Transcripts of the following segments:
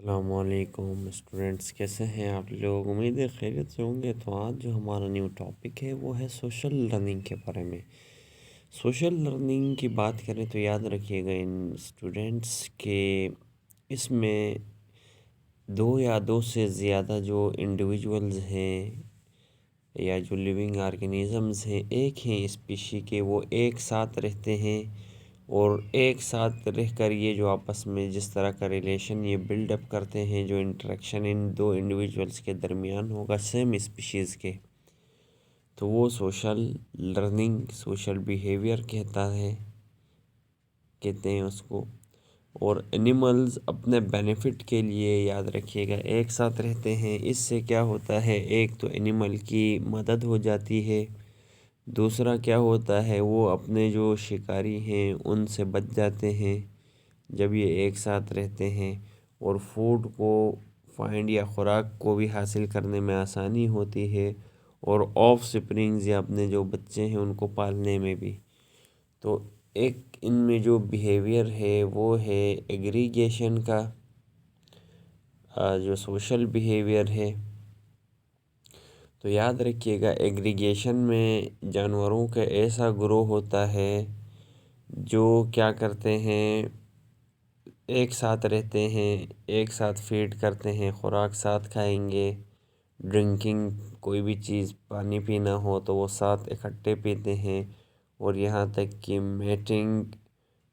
السلام علیکم اسٹوڈنٹس، کیسے ہیں آپ لوگ؟ امید ہے خیریت سے ہوں گے۔ تو آج جو ہمارا نیو ٹاپک ہے وہ ہے سوشل لرننگ کے بارے میں۔ سوشل لرننگ کی بات کریں تو یاد رکھیے گا ان اسٹوڈنٹس کے اس میں دو سے زیادہ جو انڈیویجولز ہیں یا جو لیونگ آرگنیزمز ہیں، ایک ہیں اسپیشی کے، وہ ایک ساتھ رہتے ہیں اور ایک ساتھ رہ کر یہ جو آپس میں جس طرح کا ریلیشن یہ بلڈ اپ کرتے ہیں، جو انٹریکشن ان دو انڈیویجولز کے درمیان ہوگا سیم اسپیشیز کے، تو وہ سوشل لرننگ، سوشل بیہیویئر کہتے ہیں اس کو۔ اور اینیملز اپنے بینیفٹ کے لیے یاد رکھیے گا ایک ساتھ رہتے ہیں۔ اس سے کیا ہوتا ہے، ایک تو اینیمل کی مدد ہو جاتی ہے، دوسرا کیا ہوتا ہے وہ اپنے جو شکاری ہیں ان سے بچ جاتے ہیں جب یہ ایک ساتھ رہتے ہیں، اور فوڈ کو فائنڈ یا خوراک کو بھی حاصل کرنے میں آسانی ہوتی ہے، اور آف سپرنگز یا اپنے جو بچے ہیں ان کو پالنے میں بھی۔ تو ایک ان میں جو بیہیویئر ہے وہ ہے ایگریگیشن کا، جو سوشل بیہیویئر ہے۔ تو یاد رکھیے گا ایگریگیشن میں جانوروں کا ایسا گروہ ہوتا ہے جو کیا کرتے ہیں، ایک ساتھ رہتے ہیں، ایک ساتھ فیڈ کرتے ہیں، خوراک ساتھ کھائیں گے، ڈرنکنگ کوئی بھی چیز پانی پینا ہو تو وہ ساتھ اکٹھے پیتے ہیں، اور یہاں تک کہ mating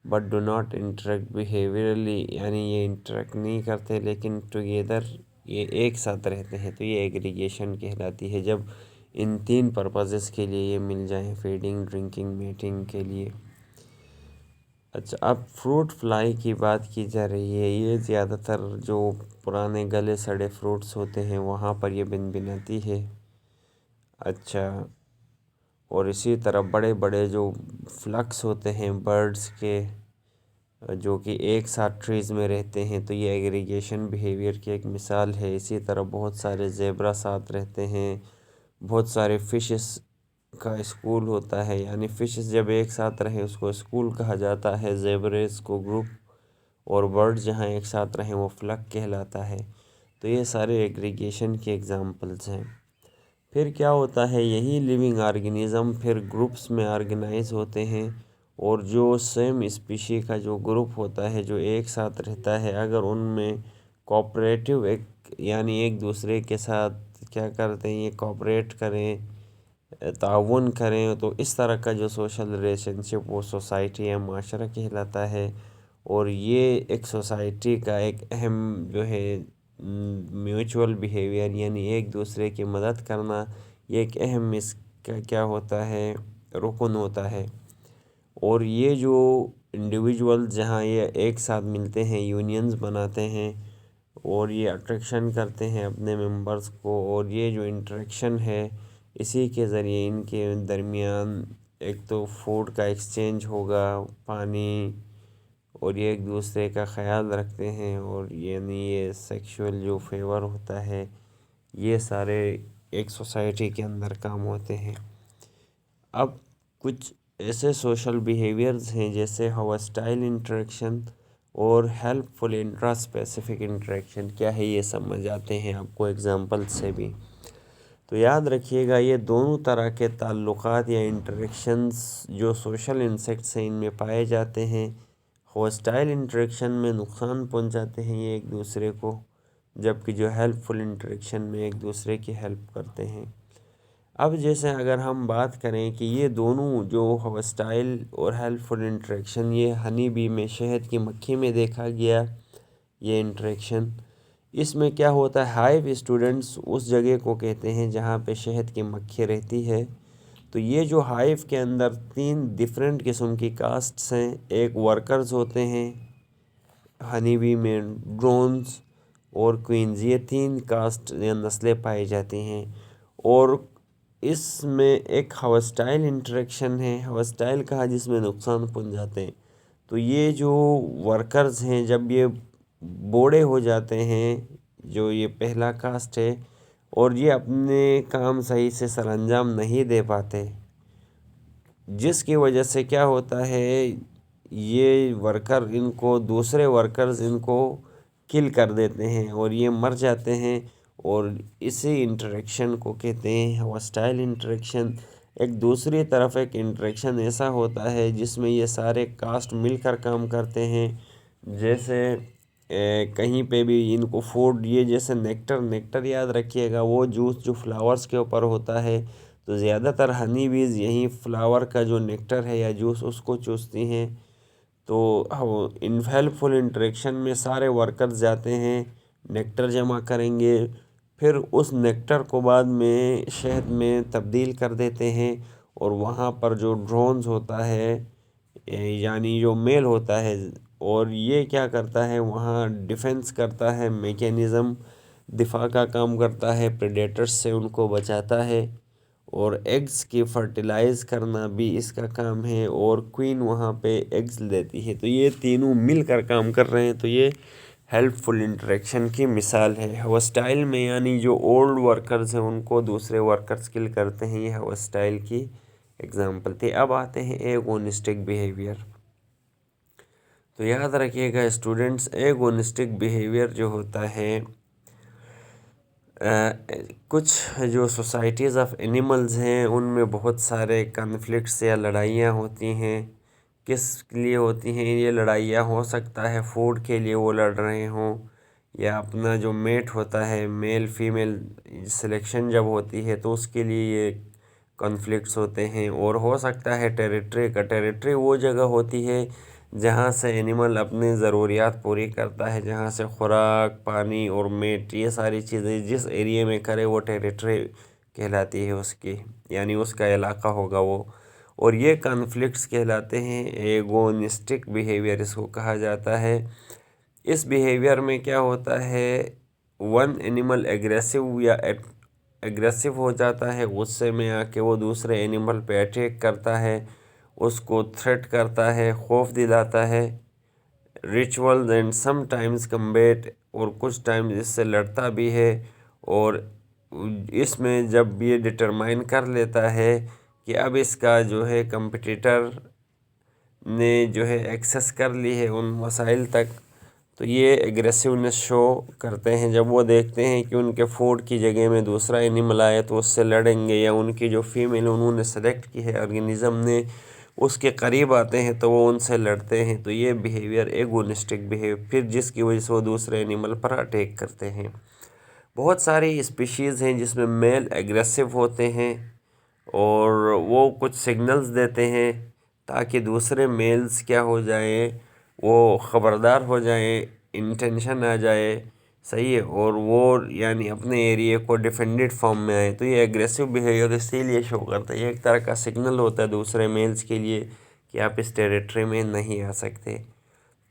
but do not interact behaviourally, یعنی یہ انٹریکٹ نہیں کرتے لیکن ٹوگیدر یہ ایک ساتھ رہتے ہیں، تو یہ ایگریگیشن کہلاتی ہے جب ان تین پرپزز کے لیے یہ مل جائیں، فیڈنگ، ڈرنکنگ، میٹنگ کے لیے۔ اچھا، اب فروٹ فلائی کی بات کی جا رہی ہے، یہ زیادہ تر جو پرانے گلے سڑے فروٹس ہوتے ہیں وہاں پر یہ بناتی ہے۔ اچھا، اور اسی طرح بڑے بڑے جو فلکس ہوتے ہیں برڈز کے، جو کہ ایک ساتھ ٹریز میں رہتے ہیں، تو یہ ایگریگیشن بیہیویئر کی ایک مثال ہے۔ اسی طرح بہت سارے زیبرا ساتھ رہتے ہیں، بہت سارے فشز کا اسکول ہوتا ہے، یعنی فشز جب ایک ساتھ رہیں اس کو اسکول کہا جاتا ہے، زیبریز کو گروپ، اور برڈز جہاں ایک ساتھ رہیں وہ فلک کہلاتا ہے۔ تو یہ سارے ایگریگیشن کے ایگزامپلز ہیں۔ پھر کیا ہوتا ہے، یہی لیونگ آرگنیزم پھر گروپس میں آرگنائز ہوتے ہیں، اور جو سیم اسپیشی کا جو گروپ ہوتا ہے جو ایک ساتھ رہتا ہے، اگر ان میں کوآپریٹو یعنی ایک دوسرے کے ساتھ کیا کرتے ہیں، یہ کوآپریٹ کریں، تعاون کریں، تو اس طرح کا جو سوشل ریلیشن شپ وہ سوسائٹی یا معاشرہ کہلاتا ہے۔ اور یہ ایک سوسائٹی کا ایک اہم جو ہے میوچول بیہیویئر، یعنی ایک دوسرے کی مدد کرنا، یہ ایک اہم اس کا کیا ہوتا ہے، رکن ہوتا ہے۔ اور یہ جو انڈیویجول جہاں یہ ایک ساتھ ملتے ہیں، یونینز بناتے ہیں، اور یہ اٹریکشن کرتے ہیں اپنے ممبرز کو، اور یہ جو انٹریکشن ہے اسی کے ذریعے ان کے درمیان ایک تو فوڈ کا ایکسچینج ہوگا، پانی، اور یہ ایک دوسرے کا خیال رکھتے ہیں، اور یعنی یہ سیکشول جو فیور ہوتا ہے، یہ سارے ایک سوسائٹی کے اندر کام ہوتے ہیں۔ اب کچھ ایسے سوشل بیہیویئرز ہیں جیسے ہاسٹائل انٹریکشن اور ہیلپ فل انٹرا اسپیسیفک انٹریکشن، کیا ہے یہ سمجھ آتے ہیں آپ کو ایگزامپل سے بھی۔ تو یاد رکھیے گا یہ دونوں طرح کے تعلقات یا انٹریکشنز جو سوشل انسیکٹس ہیں ان میں پائے جاتے ہیں۔ ہاسٹائل انٹریکشن میں نقصان پہنچاتے ہیں یہ ایک دوسرے کو، جبکہ جو ہیلپ فل انٹریکشن میں ایک دوسرے کی ہیلپ کرتے ہیں۔ اب جیسے اگر ہم بات کریں کہ یہ دونوں جو ہاسٹائل اور ہیلپ فل انٹریکشن، یہ ہنی بی میں، شہد کی مکھی میں دیکھا گیا یہ انٹریکشن۔ اس میں کیا ہوتا ہے، ہائیو اسٹوڈنٹس اس جگہ کو کہتے ہیں جہاں پہ شہد کی مکھی رہتی ہے۔ تو یہ جو ہائیو کے اندر تین ڈیفرنٹ قسم کی کاسٹس ہیں، ایک ورکرز ہوتے ہیں ہنی بی میں، ڈرونز اور کوئنز، یہ تین کاسٹ یا نسلیں پائی جاتی ہیں، اور اس میں ایک ہاسٹائل انٹریکشن ہے، ہاسٹائل کہا جس میں نقصان پہنچاتے ہیں۔ تو یہ جو ورکرز ہیں جب یہ بوڑھے ہو جاتے ہیں، جو یہ پہلا کاسٹ ہے، اور یہ اپنے کام صحیح سے سر انجام نہیں دے پاتے، جس کی وجہ سے کیا ہوتا ہے، یہ ورکر ان کو، دوسرے ورکرز ان کو کل کر دیتے ہیں اور یہ مر جاتے ہیں، اور اسی انٹریکشن کو کہتے ہیں ہاسٹائل انٹریکشن۔ ایک دوسری طرف ایک انٹریکشن ایسا ہوتا ہے جس میں یہ سارے کاسٹ مل کر کام کرتے ہیں، جیسے کہیں پہ بھی ان کو فوڈ، یہ جیسے نیکٹر یاد رکھیے گا، وہ جوس جو فلاورز کے اوپر ہوتا ہے، تو زیادہ تر ہنی بیز یہیں فلاور کا جو نیکٹر ہے یا جوس اس کو چوستی ہیں۔ تو ہیلپ فل انٹریکشن میں سارے ورکرز جاتے ہیں، نیکٹر جمع کریں گے، پھر اس نیکٹر کو بعد میں شہد میں تبدیل کر دیتے ہیں، اور وہاں پر جو ڈرونز ہوتا ہے، یعنی جو میل ہوتا ہے، اور یہ کیا کرتا ہے وہاں ڈیفنس کرتا ہے، میکینزم دفاع کا کام کرتا ہے، پریڈیٹرز سے ان کو بچاتا ہے، اور ایگز کی فرٹیلائز کرنا بھی اس کا کام ہے، اور کوئین وہاں پہ ایگز دیتی ہے۔ تو یہ تینوں مل کر کام کر رہے ہیں، تو یہ ہیلپ فل انٹریکشن کی مثال ہے۔ ہاسٹائل میں یعنی جو اولڈ ورکرز ہیں ان کو دوسرے ورکرز کل کرتے ہیں، یہ ہاسٹائل کی اگزامپل تھی۔ اب آتے ہیں ایگونسٹک بیہیویئر۔ تو یاد رکھیے گا اسٹوڈنٹس، ایگونسٹک بیہیویئر جو ہوتا ہے، کچھ جو سوسائٹیز آف اینیملز ہیں ان میں بہت سارے کنفلکٹس یا لڑائیاں ہوتی ہیں۔ کس لیے ہوتی ہیں یہ لڑائیاں؟ ہو سکتا ہے فوڈ کے لیے وہ لڑ رہے ہوں، یا اپنا جو میٹ ہوتا ہے، میل فیمیل سلیکشن جب ہوتی ہے تو اس کے لیے یہ کنفلکٹس ہوتے ہیں، اور ہو سکتا ہے ٹیریٹری کا۔ ٹیریٹری وہ جگہ ہوتی ہے جہاں سے اینیمل اپنے ضروریات پوری کرتا ہے، جہاں سے خوراک، پانی اور میٹ، یہ ساری چیزیں جس ایریے میں کرے وہ ٹیریٹری کہلاتی ہے اس کی، یعنی اس کا علاقہ ہوگا وہ، اور یہ کنفلکٹس کہلاتے ہیں ایگونسٹک بیہیویئر، اس کو کہا جاتا ہے۔ اس بیہیویئر میں کیا ہوتا ہے، ون اینیمل ایگریسو یا ایگریسو ہو جاتا ہے، غصے میں آ کے وہ دوسرے اینیمل پہ اٹیک کرتا ہے، اس کو تھریٹ کرتا ہے، خوف دلاتا ہے، rituals and some times combat, اور کچھ ٹائمز اس سے لڑتا بھی ہے، اور اس میں جب یہ ڈٹرمائن کر لیتا ہے کہ اب اس کا جو ہے کمپٹیٹر نے جو ہے ایکسس کر لی ہے ان وسائل تک، تو یہ ایگریسونیس شو کرتے ہیں۔ جب وہ دیکھتے ہیں کہ ان کے فوڈ کی جگہ میں دوسرا اینیمل آئے تو اس سے لڑیں گے، یا ان کی جو فیمیل انہوں نے سلیکٹ کی ہے آرگنزم نے اس کے قریب آتے ہیں تو وہ ان سے لڑتے ہیں، تو یہ بیہیویئر ایگونسٹک بیہیویئر، پھر جس کی وجہ سے وہ دوسرے اینیمل پر اٹیک کرتے ہیں۔ بہت ساری اسپیشیز ہیں جس میں میل ایگریسو ہوتے ہیں، اور وہ کچھ سگنلز دیتے ہیں تاکہ دوسرے میلز کیا ہو جائیں، وہ خبردار ہو جائیں، انٹینشن آ جائے، صحیح ہے، اور وہ یعنی اپنے ایریے کو ڈیفینڈڈ فارم میں آئے۔ تو یہ ایگریسو بیہیویئر اسی لیے شو کرتا ہے، یہ ایک طرح کا سگنل ہوتا ہے دوسرے میلز کے لیے کہ آپ اس ٹیریٹری میں نہیں آ سکتے۔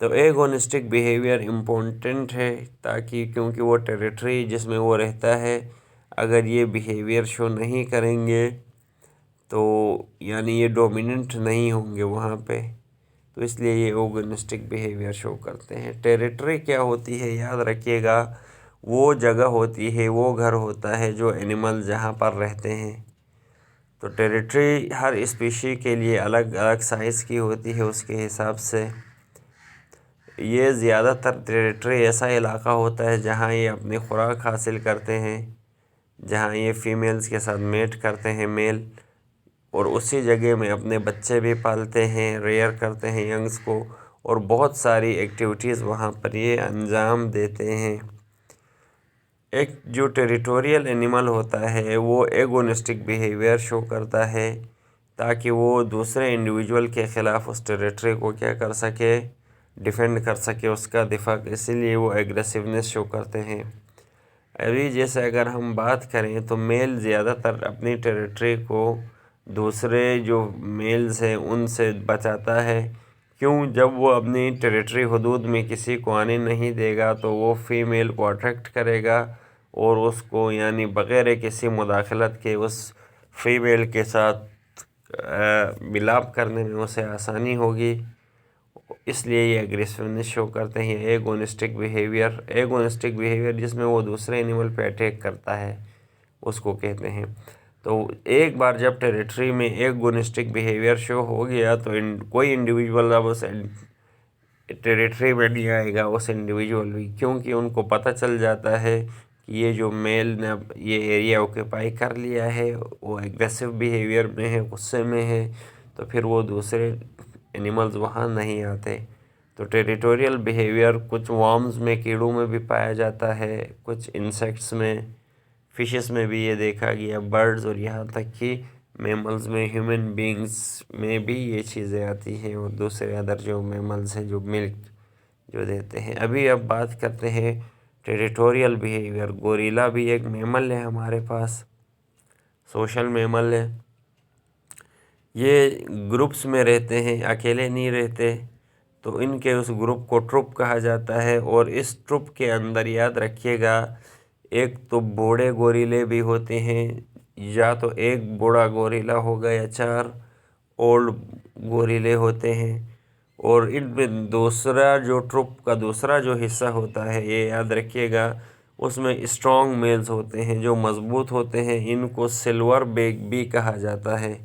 تو ایگونسٹک بیہیویئر امپورٹنٹ ہے، تاکہ کیونکہ وہ ٹیریٹری جس میں وہ رہتا ہے، اگر یہ بیہیویئر شو نہیں کریں گے تو یعنی یہ ڈومیننٹ نہیں ہوں گے وہاں پہ، تو اس لیے یہ ایگونسٹک بیہیویئر شو کرتے ہیں۔ ٹیریٹری کیا ہوتی ہے یاد رکھیے گا، وہ جگہ ہوتی ہے، وہ گھر ہوتا ہے جو اینیمل جہاں پر رہتے ہیں۔ تو ٹیریٹری ہر اسپیشی کے لیے الگ الگ سائز کی ہوتی ہے اس کے حساب سے۔ یہ زیادہ تر ٹیریٹری ایسا علاقہ ہوتا ہے جہاں یہ اپنی خوراک حاصل کرتے ہیں، جہاں یہ فیمیلز کے ساتھ میٹ کرتے ہیں میل، اور اسی جگہ میں اپنے بچے بھی پالتے ہیں، ریئر کرتے ہیں ینگز کو، اور بہت ساری ایکٹیویٹیز وہاں پر یہ انجام دیتے ہیں۔ ایک جو ٹیریٹوریل اینیمل ہوتا ہے وہ ایگونسٹک بیہیویئر شو کرتا ہے، تاکہ وہ دوسرے انڈیویجول کے خلاف اس ٹیریٹری کو کیا کر سکے، ڈیفینڈ کر سکے، اس کا دفاع، اسی لیے وہ ایگریسونیس شو کرتے ہیں۔ ابھی جیسے اگر ہم بات کریں تو میل زیادہ تر اپنی ٹیریٹری کو دوسرے جو میلز ہیں ان سے بچاتا ہے، کیوں؟ جب وہ اپنی ٹیریٹری حدود میں کسی کو آنے نہیں دے گا تو وہ فیمیل کو اٹریکٹ کرے گا، اور اس کو یعنی بغیر کسی مداخلت کے اس فیمیل کے ساتھ ملاپ کرنے میں اسے آسانی ہوگی، اس لیے یہ ایگریسونیس شو کرتے ہیں۔ ایگونسٹک بیہیویئر جس میں وہ دوسرے اینیمل پہ اٹیک کرتا ہے اس کو کہتے ہیں۔ تو ایک بار جب ٹیریٹری میں ایگونسٹک بیہیویئر شو ہو گیا تو کوئی انڈیویجول اب اس ٹیریٹری میں نہیں آئے گا اس انڈیویجول بھی، کیونکہ ان کو پتہ چل جاتا ہے کہ یہ جو میل نے اب یہ ایریا اوکیپائی کر لیا ہے، وہ ایگریسو بیہیویئر میں ہے، غصے میں ہے، تو پھر وہ دوسرے اینیملز وہاں نہیں آتے۔ تو ٹیریٹوریل بیہیویئر کچھ وارمز میں، کیڑوں میں بھی پایا جاتا ہے، کچھ انسیکٹس میں، فشز میں بھی یہ دیکھا گیا، برڈز، اور یہاں تک کہ میملز میں، ہیومن بینگز میں بھی یہ چیزیں آتی ہیں، اور دوسرے ادر جو میملز ہیں جو ملک جو دیتے ہیں۔ اب بات کرتے ہیں ٹیریٹوریل بیہیویئر۔ گوریلا بھی ایک میمل ہے ہمارے پاس، سوشل میمل ہے۔ یہ گروپس میں رہتے ہیں، اکیلے نہیں رہتے، تو ان کے اس گروپ کو ٹروپ کہا جاتا ہے، اور اس ٹروپ کے اندر یاد رکھیے گا ایک تو بوڑھے گوریلے بھی ہوتے ہیں، یا تو ایک بوڑھا گوریلا ہوگا یا 4 اولڈ گوریلے ہوتے ہیں، اور ان میں دوسرا جو ٹروپ کا دوسرا جو حصہ ہوتا ہے، یہ یاد رکھیے گا، اس میں اسٹرانگ میلز ہوتے ہیں جو مضبوط ہوتے ہیں، ان کو سلور بیک بھی کہا جاتا ہے۔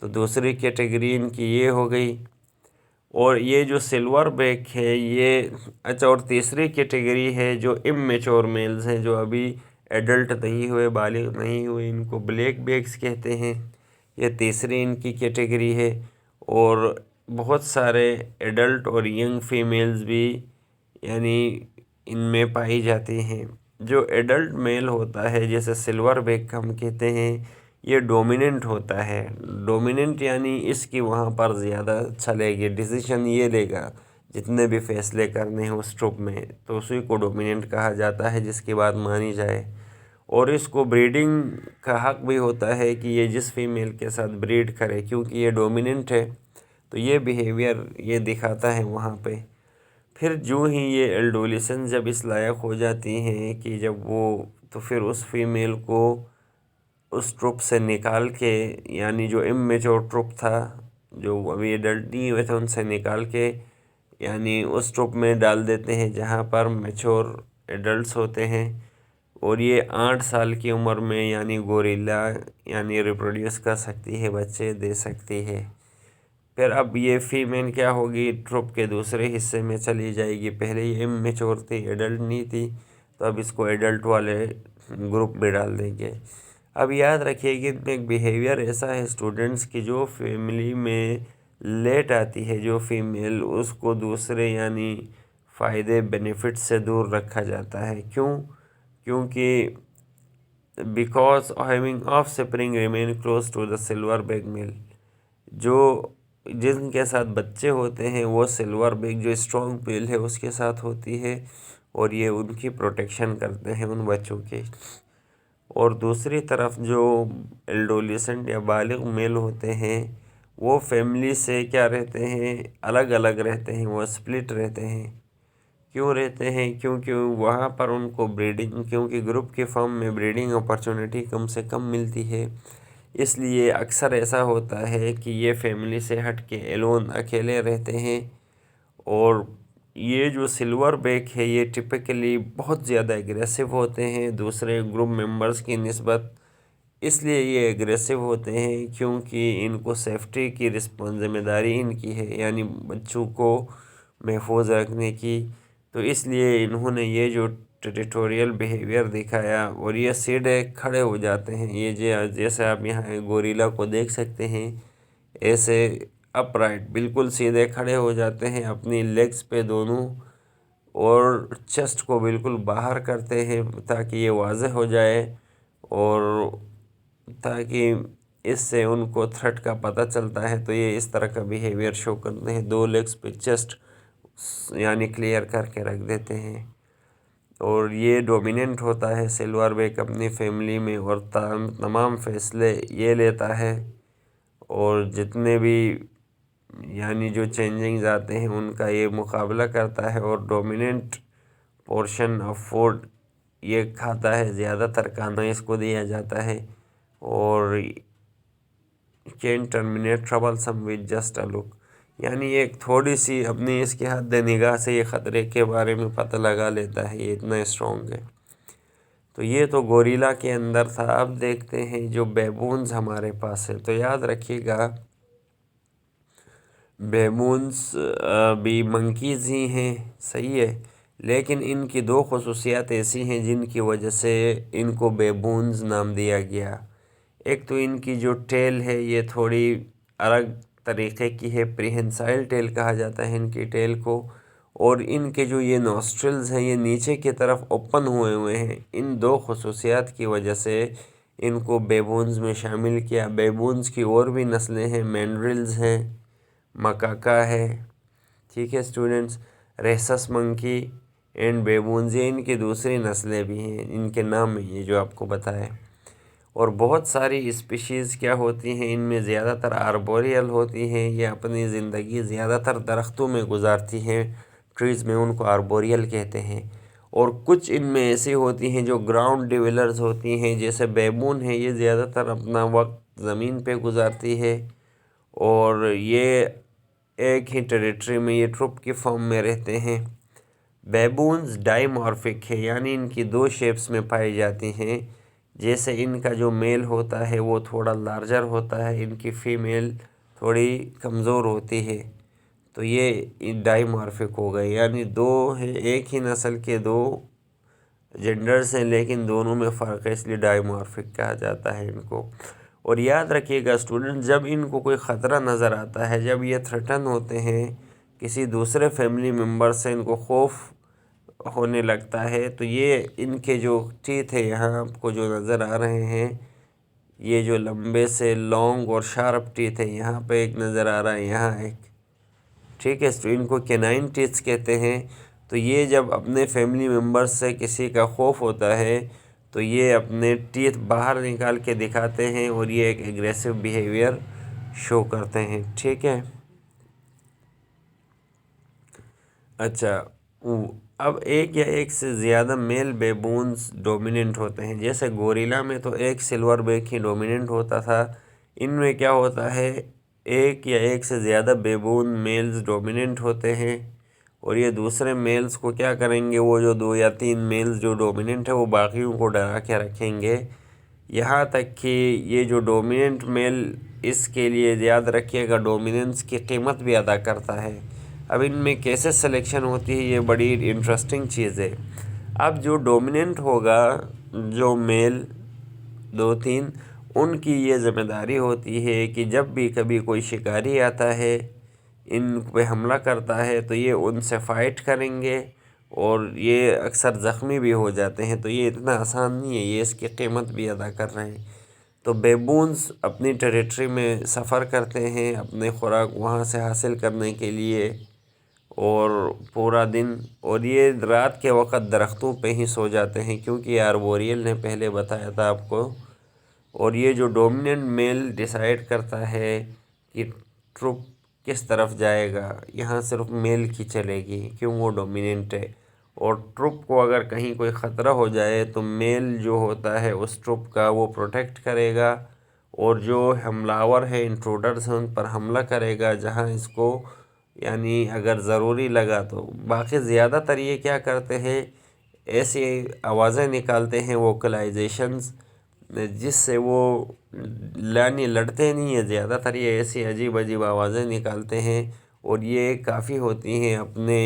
تو دوسری کیٹیگری ان کی یہ ہو گئی، اور یہ جو سلور بیک ہے یہ اچھا، اور تیسری کیٹیگری ہے جو امیچور میلز ہیں، جو ابھی ایڈلٹ نہیں ہوئے، بالغ نہیں ہوئے، ان کو بلیک بیکس کہتے ہیں۔ یہ تیسری ان کی کیٹیگری ہے، اور بہت سارے ایڈلٹ اور ینگ فیمیلز بھی یعنی ان میں پائی جاتی ہیں۔ جو ایڈلٹ میل ہوتا ہے جیسے سلور بیک ہم کہتے ہیں، یہ ڈومیننٹ ہوتا ہے۔ ڈومیننٹ یعنی اس کی وہاں پر زیادہ چلے گی، ڈیسیشن یہ لے گا، جتنے بھی فیصلے کرنے ہیں اس ٹروپ میں، تو اسی کو ڈومیننٹ کہا جاتا ہے، جس کی بات مانی جائے۔ اور اس کو بریڈنگ کا حق بھی ہوتا ہے کہ یہ جس فیمیل کے ساتھ بریڈ کرے، کیونکہ یہ ڈومیننٹ ہے، تو یہ بیہیویئر یہ دکھاتا ہے وہاں پہ۔ پھر جو ہی یہ ایڈولسنس جب اس لائق ہو جاتی ہیں کہ جب وہ، تو پھر اس فیمیل کو اس ٹروپ سے نکال کے، یعنی جو امیچور ٹروپ تھا، جو ابھی ایڈلٹ نہیں ہوئے تھے، ان سے نکال کے یعنی اس ٹروپ میں ڈال دیتے ہیں جہاں پر میچور ایڈلٹس ہوتے ہیں، اور یہ 8 سال کی عمر میں یعنی گوریلا یعنی ریپروڈیوس کر سکتی ہے، بچے دے سکتی ہے۔ پھر اب یہ فیمیل کیا ہوگی، ٹروپ کے دوسرے حصے میں چلی جائے گی۔ پہلے یہ امیچور تھی، ایڈلٹ نہیں تھی، تو اب اس کو ایڈلٹ والے گروپ میں ڈال دیں گے۔ اب یاد رکھیے کہ ان میں ایک بیہیویئر ایسا ہے اسٹوڈنٹس کی، جو فیملی میں لیٹ آتی ہے جو فیمیل، اس کو دوسرے یعنی فائدے بینیفٹ سے دور رکھا جاتا ہے۔ کیونکہ because having offspring remain close to the silverback male, جو جن کے ساتھ بچے ہوتے ہیں وہ سلور بیک جو اسٹرانگ میل ہے اس کے ساتھ ہوتی ہے، اور یہ ان کی پروٹیکشن کرتے ہیں ان بچوں کے۔ اور دوسری طرف جو ایڈولسنٹ یا بالغ میل ہوتے ہیں، وہ فیملی سے کیا رہتے ہیں، الگ الگ رہتے ہیں، وہ سپلٹ رہتے ہیں۔ کیوں رہتے ہیں؟ کیونکہ وہاں پر ان کو بریڈنگ، کیونکہ گروپ کے فارم میں بریڈنگ اپرچونٹی کم سے کم ملتی ہے، اس لیے اکثر ایسا ہوتا ہے کہ یہ فیملی سے ہٹ کے ایلون اکیلے رہتے ہیں۔ اور یہ جو سلور بیک ہے یہ ٹپکلی بہت زیادہ ایگریسو ہوتے ہیں دوسرے گروپ ممبرز کی نسبت۔ اس لیے یہ ایگریسو ہوتے ہیں کیونکہ ان کو سیفٹی کی ذمہ داری ان کی ہے، یعنی بچوں کو محفوظ رکھنے کی۔ تو اس لیے انہوں نے یہ جو ٹیریٹوریل بیہیویئر دکھایا، اور یہ سیدھے کھڑے ہو جاتے ہیں، یہ جیسے آپ یہاں گوریلا کو دیکھ سکتے ہیں، ایسے اپ رائٹ بالکل سیدھے کھڑے ہو جاتے ہیں اپنی لیگز پہ دونوں، اور چیسٹ کو بالکل باہر کرتے ہیں تاکہ یہ واضح ہو جائے، اور تاکہ اس سے ان کو تھریٹ کا پتہ چلتا ہے، تو یہ اس طرح کا بیہیویئر شو کرتے ہیں، 2 لیگز پہ چیسٹ یعنی کلیئر کر کے رکھ دیتے ہیں۔ اور یہ ڈومیننٹ ہوتا ہے سلور بیک اپنی فیملی میں، اور تمام فیصلے یہ لیتا ہے، اور جتنے بھی یعنی جو چینجنگز آتے ہیں ان کا یہ مقابلہ کرتا ہے، اور ڈومیننٹ پورشن آف فوڈ یہ کھاتا ہے، زیادہ تر کھانا اس کو دیا جاتا ہے، اور can terminate troublesome with just a look, یعنی ایک تھوڑی سی اپنی اس کے حد نگاہ سے یہ خطرے کے بارے میں پتہ لگا لیتا ہے، یہ اتنا اسٹرانگ ہے۔ تو یہ تو گوریلا کے اندر تھا۔ اب دیکھتے ہیں جو بیبونز ہمارے پاس ہے، تو یاد رکھیے گا بیبونس بھی منکیز ہی ہیں، صحیح ہے، لیکن ان کی دو خصوصیات ایسی ہیں جن کی وجہ سے ان کو بیبونز نام دیا گیا۔ ایک تو ان کی جو ٹیل ہے یہ تھوڑی الگ طریقے کی ہے، پریہنسائل ٹیل کہا جاتا ہے ان کی ٹیل کو، اور ان کے جو یہ نوسٹرلز ہیں یہ نیچے کی طرف اوپن ہوئے ہیں۔ ان دو خصوصیات کی وجہ سے ان کو بیبونز میں شامل کیا۔ بیبونز کی اور بھی نسلیں ہیں، مینڈرلز ہیں، مکاکا ہے، ٹھیک ہے اسٹوڈنٹس، ریسس منکی اینڈ بیبونز، یہ ان کی دوسری نسلیں بھی ہیں، ان کے نام میں یہ جو آپ کو بتائے۔ اور بہت ساری اسپیشیز کیا ہوتی ہیں ان میں، زیادہ تر آربوریل ہوتی ہیں، یہ اپنی زندگی زیادہ تر درختوں میں گزارتی ہیں، ٹریز میں، ان کو آربوریل کہتے ہیں۔ اور کچھ ان میں ایسی ہوتی ہیں جو گراؤنڈ ڈویلرز ہوتی ہیں، جیسے بیبون ہے، یہ زیادہ تر اپنا وقت زمین پہ گزارتی ہے، اور یہ ایک ہی ٹیریٹری میں یہ ٹرپ کی فارم میں رہتے ہیں۔ بیبونز ڈائی مارفک ہے، یعنی ان کی دو شیپس میں پائی جاتی ہیں، جیسے ان کا جو میل ہوتا ہے وہ تھوڑا لارجر ہوتا ہے، ان کی فیمیل تھوڑی کمزور ہوتی ہے، تو یہ ڈائی مارفک ہو گئے، یعنی دو ہے، ایک ہی نسل کے دو جینڈرز ہیں لیکن دونوں میں فرق ہے، اس لیے ڈائی مارفک کہا جاتا ہے ان کو۔ اور یاد رکھیے گا اسٹوڈنٹ، جب ان کو کوئی خطرہ نظر آتا ہے، جب یہ تھریٹن ہوتے ہیں کسی دوسرے فیملی ممبر سے، ان کو خوف ہونے لگتا ہے، تو یہ ان کے جو ٹیتھ ہے یہاں آپ کو جو نظر آ رہے ہیں، یہ جو لمبے سے لانگ اور شارپ ٹیتھ ہے، یہاں پہ ایک نظر آ رہا ہے، یہاں ایک، ٹھیک ہے، تو ان کو کینائن ٹیتھ کہتے ہیں۔ تو یہ جب اپنے فیملی ممبر سے کسی کا خوف ہوتا ہے تو یہ اپنے ٹیتھ باہر نکال کے دکھاتے ہیں، اور یہ ایک ایگریسو بیہیویئر شو کرتے ہیں، ٹھیک ہے۔ اچھا، اب ایک یا ایک سے زیادہ میل بیبونز ڈومیننٹ ہوتے ہیں، جیسے گوریلا میں تو ایک سلور بیک ہی ڈومیننٹ ہوتا تھا، ان میں کیا ہوتا ہے، ایک یا ایک سے زیادہ بیبون میلز ڈومیننٹ ہوتے ہیں، اور یہ دوسرے میلز کو کیا کریں گے، وہ جو دو یا تین میلز جو ڈومیننٹ ہے وہ باقیوں کو ڈرا کے رکھیں گے، یہاں تک کہ یہ جو ڈومیننٹ میل، اس کے لیے یاد رکھیے گا ڈومیننس کی قیمت بھی ادا کرتا ہے۔ اب ان میں کیسے سلیکشن ہوتی ہے، یہ بڑی انٹرسٹنگ چیز ہے۔ اب جو ڈومیننٹ ہوگا، جو میل دو تین، ان کی یہ ذمہ داری ہوتی ہے کہ جب بھی کبھی کوئی شکاری آتا ہے، ان پہ حملہ کرتا ہے، تو یہ ان سے فائٹ کریں گے، اور یہ اکثر زخمی بھی ہو جاتے ہیں، تو یہ اتنا آسان نہیں ہے، یہ اس کی قیمت بھی ادا کر رہے ہیں۔ تو بیبونز اپنی ٹیریٹری میں سفر کرتے ہیں اپنے خوراک وہاں سے حاصل کرنے کے لیے، اور پورا دن، اور یہ رات کے وقت درختوں پہ ہی سو جاتے ہیں، کیونکہ یہ آربوریل نے پہلے بتایا تھا آپ کو۔ اور یہ جو ڈومیننٹ میل ڈیسائیڈ کرتا ہے کہ ٹروپ کس طرف جائے گا، یہاں صرف میل کی چلے گی، کیوں، وہ ڈومیننٹ ہے، اور ٹروپ کو اگر کہیں کوئی خطرہ ہو جائے تو میل جو ہوتا ہے اس ٹروپ کا وہ پروٹیکٹ کرے گا، اور جو حملہ ہے، انٹروڈرز ہیں، ان پر حملہ کرے گا جہاں اس کو، یعنی اگر ضروری لگا تو۔ باقی زیادہ تر یہ کیا کرتے ہیں، ایسی آوازیں نکالتے ہیں، ووکلائزیشنز، جس سے وہ لڑتے نہیں ہیں، زیادہ تر یہ ایسی عجیب عجیب آوازیں نکالتے ہیں، اور یہ کافی ہوتی ہیں اپنے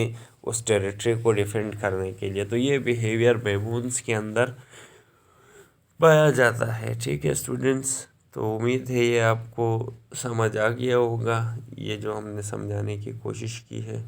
اس ٹیریٹری کو ڈیفینڈ کرنے کے لیے۔ تو یہ بیہیویئر بیبونز کے اندر پایا جاتا ہے، ٹھیک ہے اسٹوڈنٹس۔ تو امید ہے یہ آپ کو سمجھ آ گیا ہوگا، یہ جو ہم نے سمجھانے کی کوشش کی ہے۔